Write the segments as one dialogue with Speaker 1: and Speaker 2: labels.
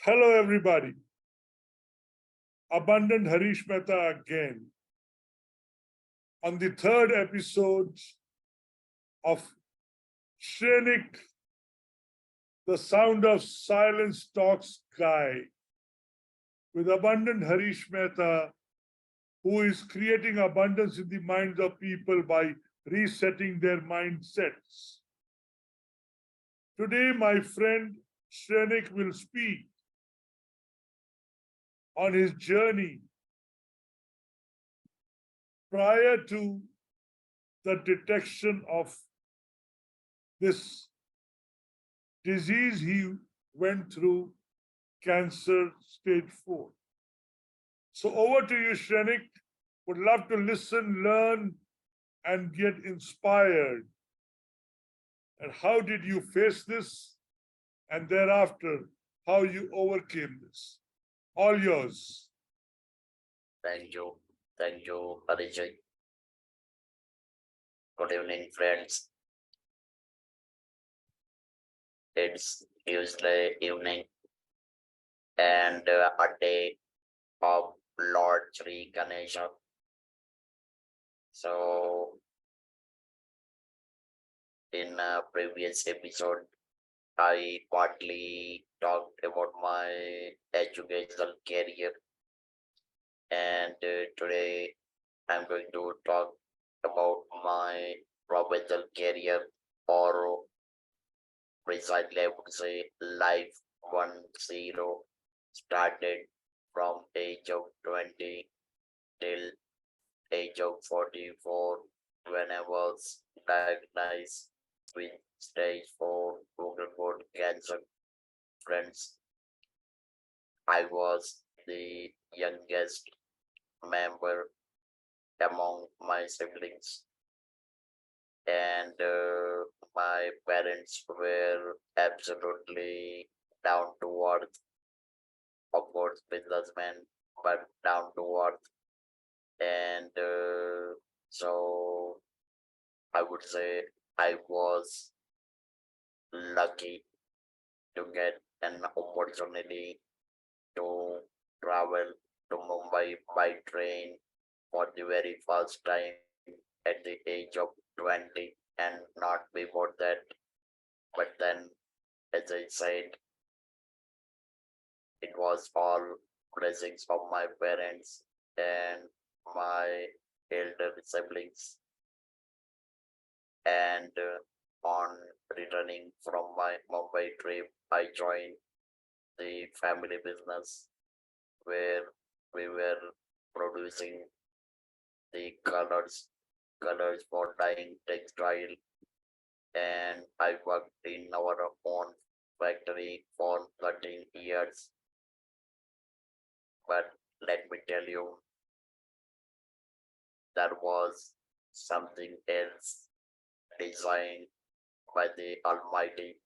Speaker 1: Hello, everybody. Abundant Harish Mehta again on the third episode of Shrenik, the Sound of Silence Talks Guy, with Abundant Harish Mehta, who is creating abundance in the minds of people by resetting their mindsets. Today, my friend Shrenik will speak on his journey prior to the detection of this disease he went through, cancer stage 4. So over to you, Shrenik. Would love to listen, learn, and get inspired. And how did you face this? And thereafter, how you overcame this? All yours.
Speaker 2: Thank you. Thank you, Harish. Good evening, friends. It's Tuesday evening and a day of Lord Sri Ganesha. So, in a previous episode, I partly talked about my educational career, and today I'm going to talk about my professional career, or precisely I would say life 10, started from age of 20 till age of 44 when I was diagnosed with stage 4 vocal cancer. Friends, I was the youngest member among my siblings, and my parents were absolutely down to earth. Of course, businessmen, but down to earth. And so I would say I was lucky to get an opportunity to travel to Mumbai by train for the very first time at the age of 20, and not before that. But then, as I said, it was all blessings of my parents and my elder siblings. And on returning from my Mumbai trip, I joined the family business where we were producing the colors for dyeing textile, and I worked in our own factory for 13 years. But let me tell you, there was something else designed by the Almighty,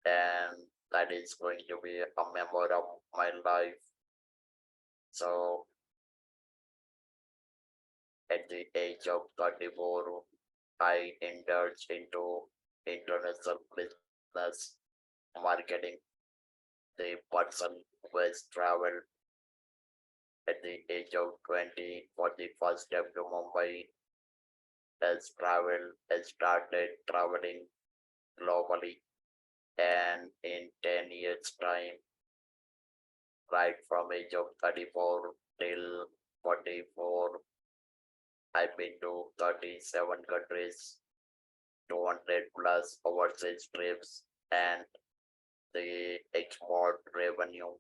Speaker 2: and that is going to be a memory of my life. So, at the age of 34, I indulged into international business marketing. The person who has traveled at the age of 20 for the first time to Mumbai has started traveling globally, and in 10 years time, right from age of 34 till 44, I've been to 37 countries, 200 plus overseas trips, and the export revenue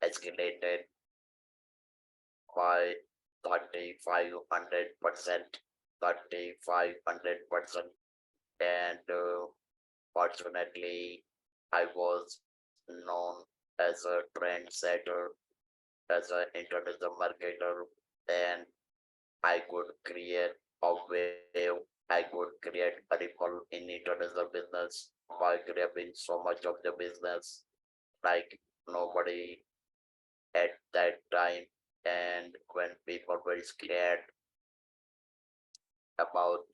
Speaker 2: escalated by 3,500%, 3,500%. And fortunately, I was known as a trendsetter, as an international marketer, and I could create a wave, I could create a ripple in international business by grabbing so much of the business like nobody at that time. And when people were scared about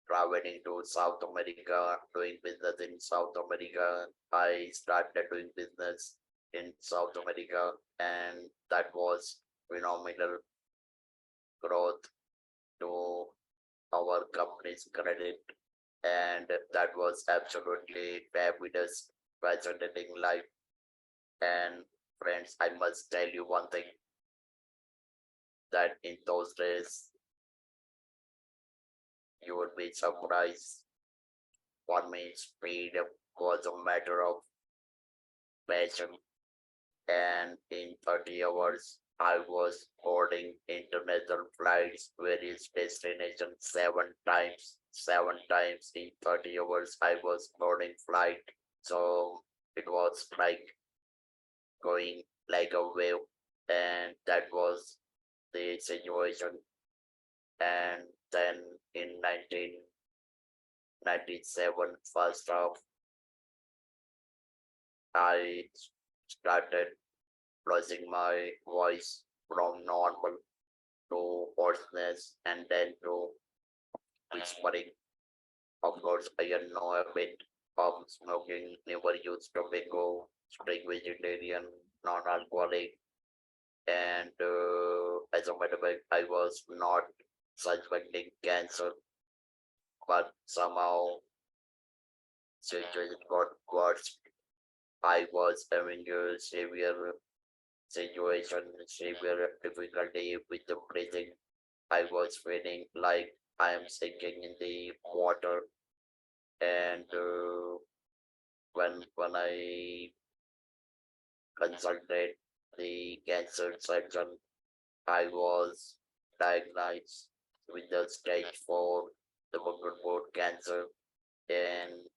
Speaker 2: traveling to South America, doing business in South America. I started doing business in South America, and that was phenomenal growth to our company's credit, and that was absolutely fabulous, fascinating life. And friends, I must tell you one thing that in those days you would be surprised. For me, speed was a matter of passion, and in 30 hours, I was boarding international flights, various destinations 7 times. 7 times in 30 hours, I was boarding flight. So it was like going like a wave, and that was the situation. And then in 1997, first off, I started losing my voice from normal to hoarseness and then to whispering. Of course, I had no habit of smoking, never used tobacco, strict vegetarian, non-alcoholic, and as a matter of fact, I was not suspecting cancer, but somehow situation got worse. I was having a severe situation, severe difficulty with the breathing. I was feeling like I am sinking in the water, and when I consulted the cancer surgeon, I was diagnosed with the stage 4 thyroid cancer, and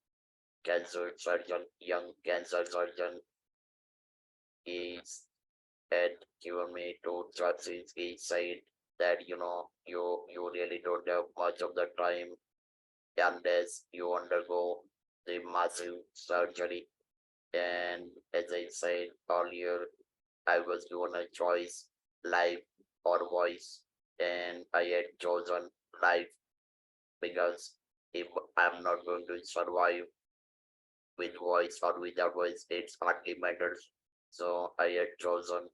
Speaker 2: cancer surgeon, young cancer surgeon, is had given me two choices. He said that you really don't have much of the time unless you undergo the massive surgery. And as I said earlier, I was given a choice, life or voice, and I had chosen life because if I'm not going to survive with voice or without voice, it hardly matters. So I had chosen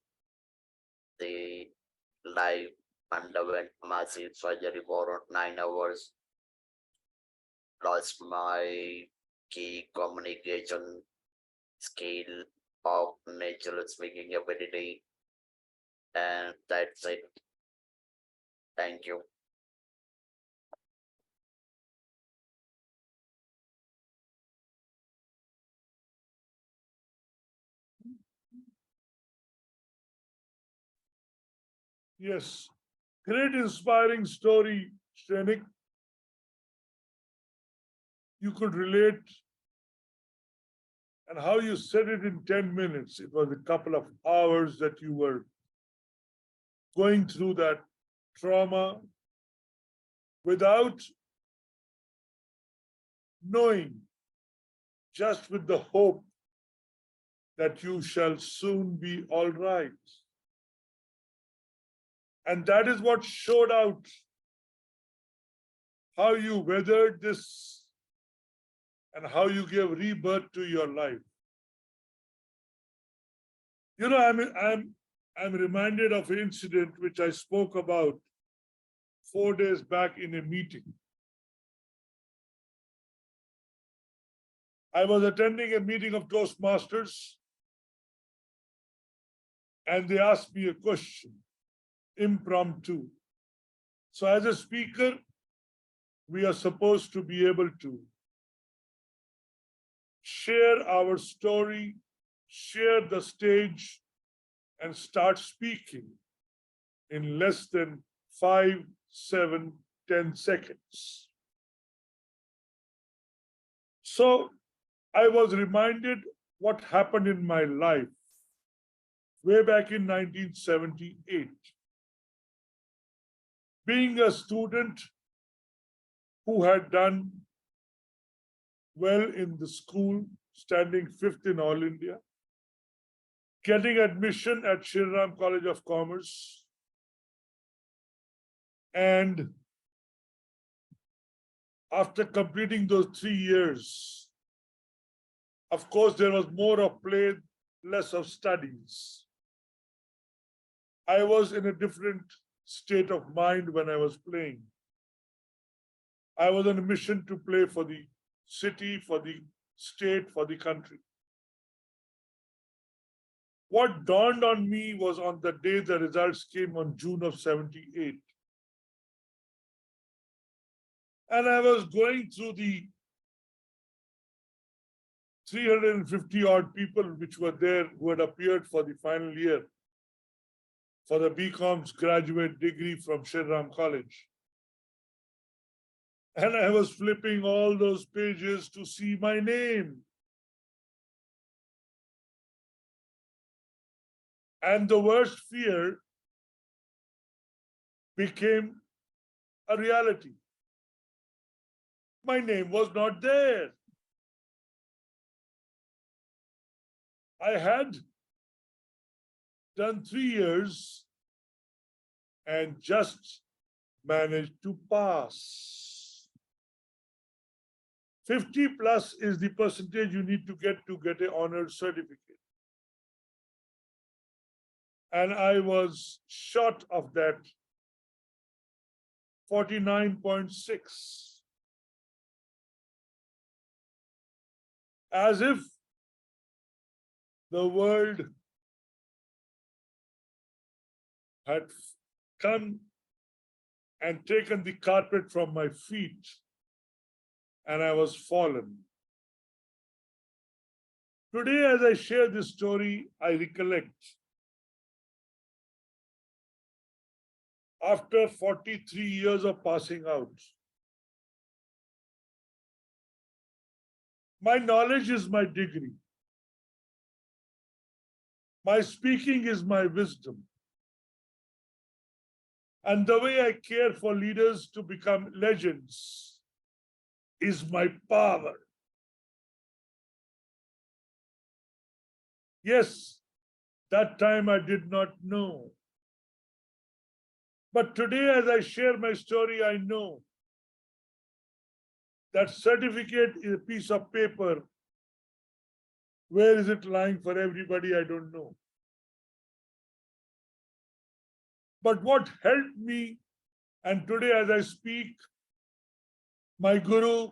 Speaker 2: the life, underwent massive surgery for 9 hours, lost my key communication skill of natural speaking ability, and that's it. Thank you.
Speaker 1: Yes, great inspiring story, Shrenik. You could relate, and how you said it in 10 minutes. It was a couple of hours that you were going through that trauma without knowing, just with the hope that you shall soon be all right. And that is what showed out how you weathered this and how you gave rebirth to your life. You know, I'm reminded of an incident which I spoke about 4 days back in a meeting. I was attending a meeting of Toastmasters, and they asked me a question, impromptu. So as a speaker, we are supposed to be able to share our story, share the stage, and start speaking in less than 5, 7, 10 seconds. So I was reminded what happened in my life way back in 1978. Being a student who had done well in the school, standing 5th in all India, getting admission at Shri Ram College of Commerce, and After completing those 3 years, of course, there was more of play, less of studies. I was in a different state of mind when I was playing. I was on a mission to play for the city, for the state, for the country. What dawned on me was on the day the results came on June of 78. And I was going through the 350 odd people which were there who had appeared for the final year for the BCom's graduate degree from Shri Ram College. And I was flipping all those pages to see my name. And the worst fear became a reality. My name was not there. I had done 3 years and just managed to pass. 50 plus is the percentage you need to get an honored certificate. And I was short of that 49.6. As if the world had come and taken the carpet from my feet and I was fallen. Today, as I share this story, I recollect after 43 years of passing out, my knowledge is my degree. My speaking is my wisdom. And the way I care for leaders to become legends is my power. Yes, that time I did not know. But today, as I share my story, I know that certificate is a piece of paper. Where is it lying for everybody? I don't know. But what helped me, and today as I speak, my guru,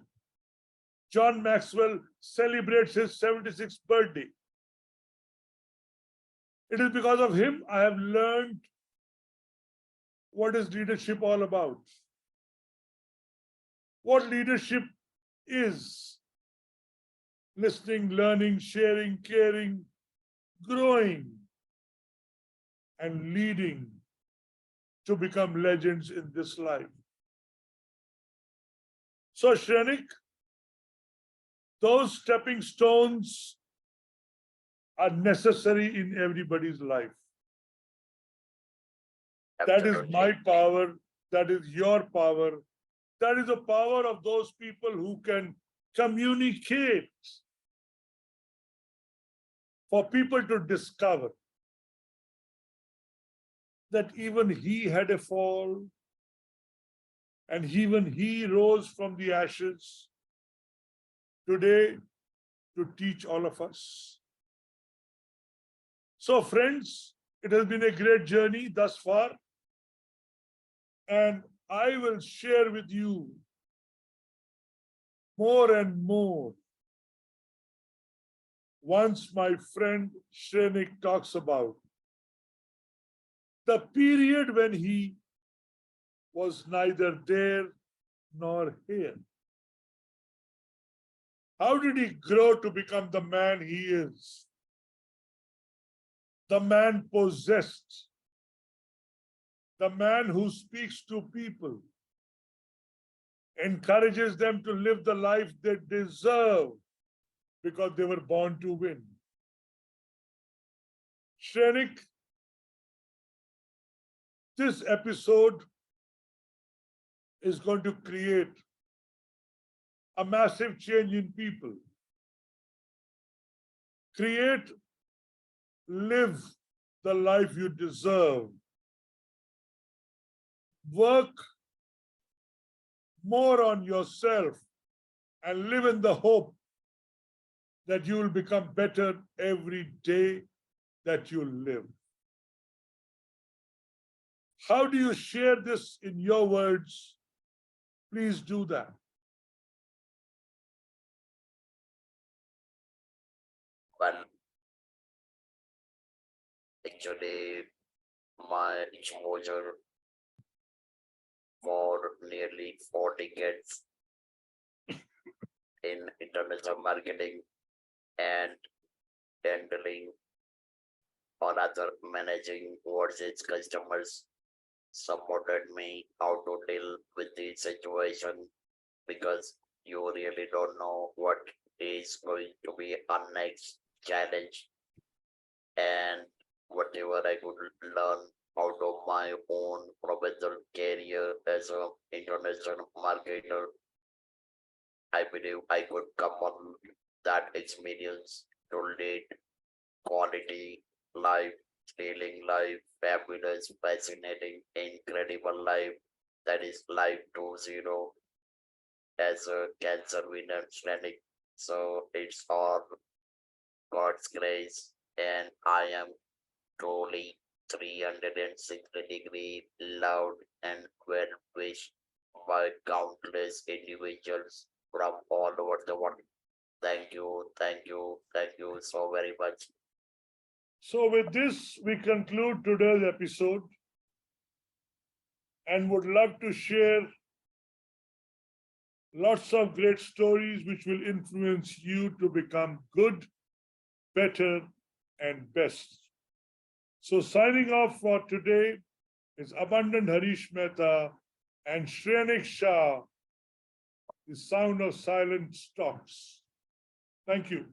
Speaker 1: John Maxwell, celebrates his 76th birthday. It is because of him I have learned what is leadership all about. What leadership is: listening, learning, sharing, caring, growing, and leading to become legends in this life. So, Shrenik, those stepping stones are necessary in everybody's life. That is my power. That is your power. That is the power of those people who can communicate for people to discover that even he had a fall and even he rose from the ashes today to teach all of us. So friends, it has been a great journey thus far, and I will share with you more and more once my friend Shrenik talks about the period when he was neither there nor here. How did he grow to become the man he is? The man possessed, the man who speaks to people, encourages them to live the life they deserve because they were born to win. Shrenik, this episode is going to create a massive change in people. Live the life you deserve. Work more on yourself and live in the hope that you will become better every day that you live. How do you share this in your words? Please do that.
Speaker 2: Well, actually, my exposure for nearly 4 decades in international marketing and handling or rather managing overseas customers supported me how to deal with the situation because you really don't know what is going to be our next challenge and whatever I could learn out of my own professional career as an international marketer, I believe I could come on that experience to lead quality life, thrilling life, fabulous, fascinating, incredible life that is life 2.0 as a cancer winner Shrenik. So it's all God's grace, and I am truly 360-degree loved and well wished by countless individuals from all over the world. Thank you, thank you, thank you so very much.
Speaker 1: So, with this, we conclude today's episode and would love to share lots of great stories which will influence you to become good, better, and best. So, signing off for today is Abundant Harish Mehta and Shrenik Shah, the Sound of Silence talks. Thank you.